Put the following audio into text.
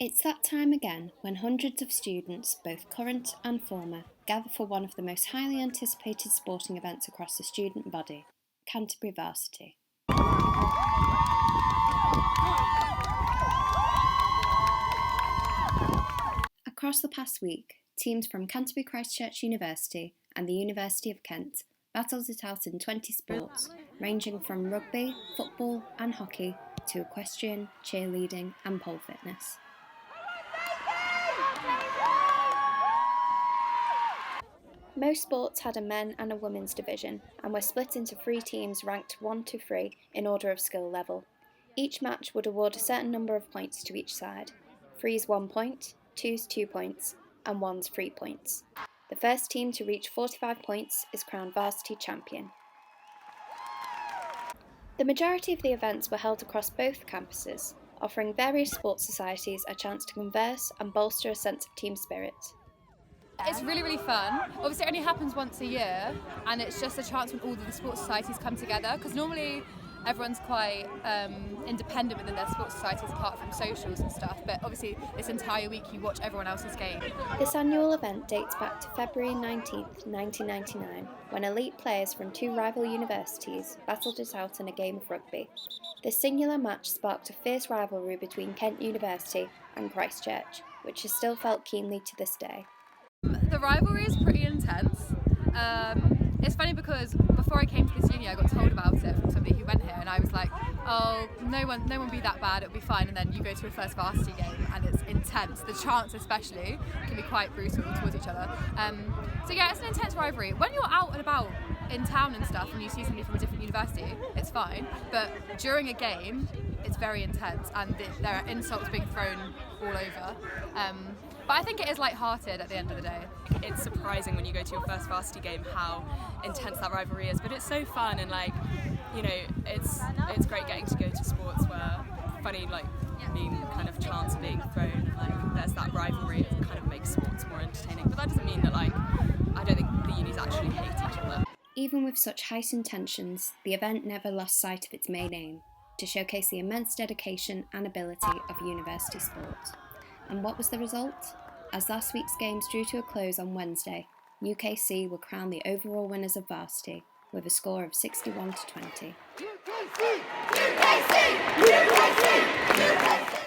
It's that time again when hundreds of students, both current and former, gather for one of the most highly anticipated sporting events across the student body, Canterbury Varsity. Across the past week, teams from Canterbury Christ Church University and the University of Kent battled it out in 20 sports, ranging from rugby, football and hockey to equestrian, cheerleading and pole fitness. Most sports had a men and a women's division and were split into 3 teams ranked 1 to 3 in order of skill level. Each match would award a certain number of points to each side. 3's 1 point, 2's 2 points and 1's 3 points. The first team to reach 45 points is crowned varsity champion. The majority of the events were held across both campuses, offering various sports societies a chance to converse and bolster a sense of team spirit. It's really fun. Obviously it only happens once a year and it's just a chance when all of the sports societies come together, because normally everyone's quite independent within their sports societies apart from socials and stuff, but obviously this entire week you watch everyone else's game. This annual event dates back to February 19th, 1999, when elite players from 2 rival universities battled it out in a game of rugby. This singular match sparked a fierce rivalry between Kent University and Christ Church, which is still felt keenly to this day. The rivalry is pretty intense. It's funny because before I came to this uni I got told about it from somebody who went here and I was like, oh, no one be that bad, it'll be fine, and then you go to a first varsity game and it's intense. The chants especially can be quite brutal towards each other. So yeah, it's an intense rivalry. When you're out and about in town and stuff and you see somebody from a different university, it's fine, but during a game it's very intense and there are insults being thrown all over. But I think it is light-hearted at the end of the day. It's surprising when you go to your first varsity game how intense that rivalry is, but it's so fun and it's great getting to go to sports where funny mean kind of chants are being thrown. There's that rivalry, it kind of makes sports more entertaining. But that doesn't mean that I don't think the unis actually hate each other. Even with such heightened tensions, the event never lost sight of its main aim, to showcase the immense dedication and ability of university sport. And what was the result? As last week's games drew to a close on Wednesday, UKC were crowned the overall winners of varsity with a score of 61 to 20. UKC! UKC! UKC!